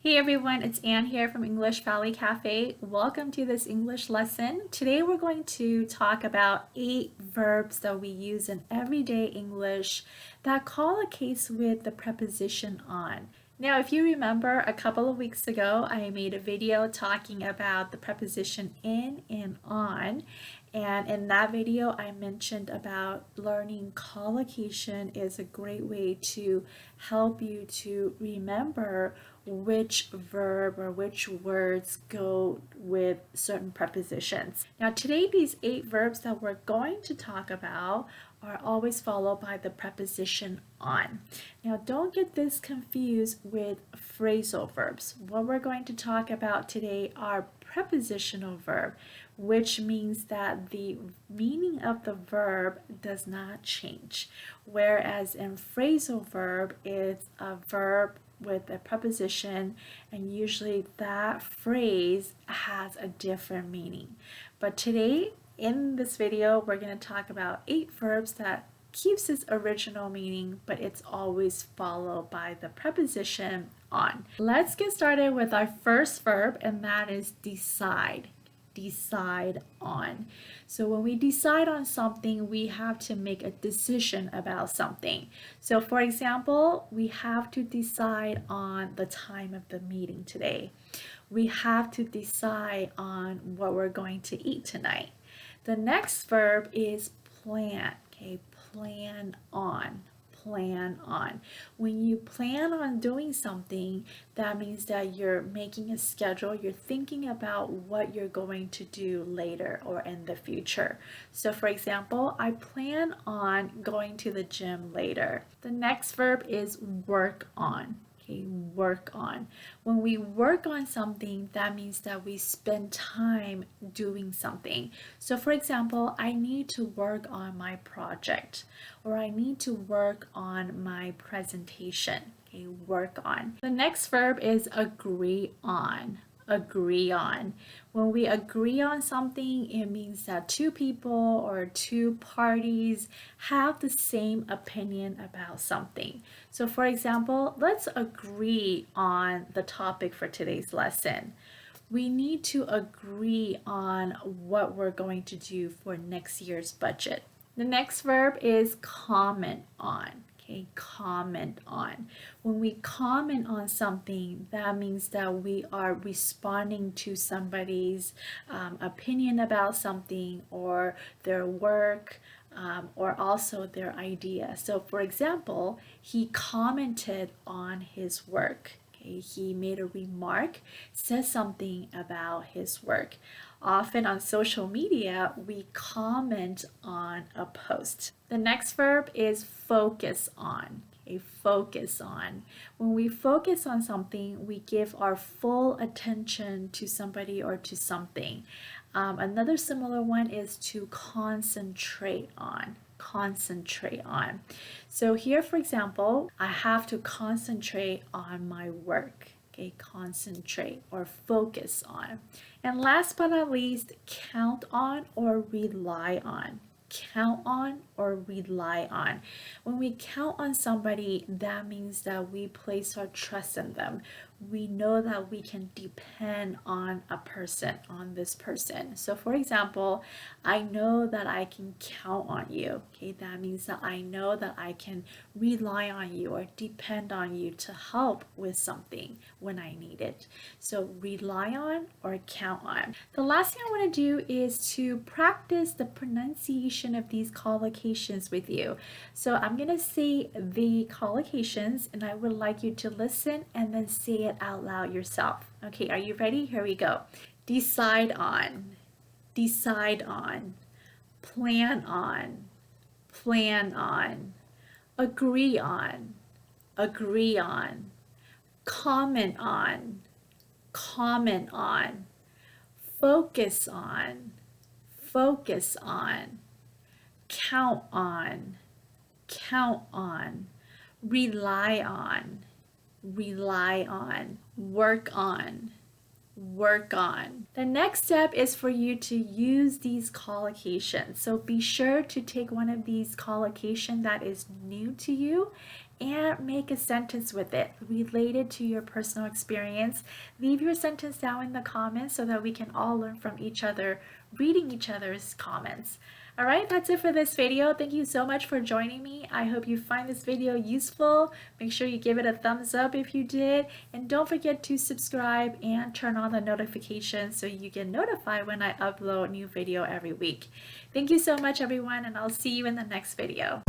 Hey everyone, it's Anne here from English Valley Cafe. Welcome to this English lesson. Today we're going to talk about 8 verbs that we use in everyday English that collocate with the preposition on. Now, if you remember, a couple of weeks ago, I made a video talking about the preposition in and on. And in that video, I mentioned about learning collocation is a great way to help you to remember which verb or which words go with certain prepositions. Now today, these 8 verbs that we're going to talk about are always followed by the preposition on. Now don't get this confused with phrasal verbs. What we're going to talk about today are prepositional verb, which means that the meaning of the verb does not change. Whereas in phrasal verb, it's a verb with a preposition, and usually that phrase has a different meaning. But today in this video, we're going to talk about 8 verbs that keeps its original meaning, but it's always followed by the preposition on. Let's get started with our first verb, and that is decide. Decide on. So when we decide on something, we have to make a decision about something. So for example, we have to decide on the time of the meeting today. We have to decide on what we're going to eat tonight. The next verb is plan. Okay, plan on. Plan on. When you plan on doing something, that means that you're making a schedule. You're thinking about what you're going to do later or in the future. So for example, I plan on going to the gym later. The next verb is work on. Okay, work on. When we work on something, that means that we spend time doing something. So for example, I need to work on my project, or I need to work on my presentation. Okay, work on. The next verb is agree on. Agree on. When we agree on something, it means that 2 people or 2 parties have the same opinion about something. So for example, let's agree on the topic for today's lesson. We need to agree on what we're going to do for next year's budget. The next verb is comment on. Okay, comment on. When we comment on something, that means that we are responding to somebody's opinion about something, or their work, or also their idea. So for example, he commented on his work. Okay, he made a remark, said something about his work. Often on social media, we comment on a post. The next verb is focus on. Okay, focus on. When we focus on something, we give our full attention to somebody or to something. Another similar one is to concentrate on. Concentrate on. So here, for example, I have to concentrate on my work. Okay, concentrate or focus on. And last but not least, count on or rely on. Count on or rely on. When we count on somebody, that means that we place our trust in them. We know that we can depend on a person, on this person. So for example, I know that I can count on you. Okay, that means that I know that I can rely on you or depend on you to help with something when I need it. So rely on or count on. The last thing I want to do is to practice the pronunciation of these collocations with you. So I'm going to say the collocations, and I would like you to listen and then say it out loud yourself. Okay, are you ready? Here we go. Decide on. Decide on. Plan on. Plan on. Agree on. Agree on. Comment on. Comment on. Focus on. Focus on. Count on. Count on. Rely on. Rely on. Work on. Work on. The next step is for you to use these collocations. So be sure to take one of these collocations that is new to you and make a sentence with it related to your personal experience. Leave your sentence down in the comments so that we can all learn from each other, reading each other's comments. All right, that's it for this video. Thank you so much for joining me. I hope you find this video useful. Make sure you give it a thumbs up if you did, and don't forget to subscribe and turn on the notifications so you get notified when I upload a new video every week. Thank you so much, everyone, and I'll see you in the next video.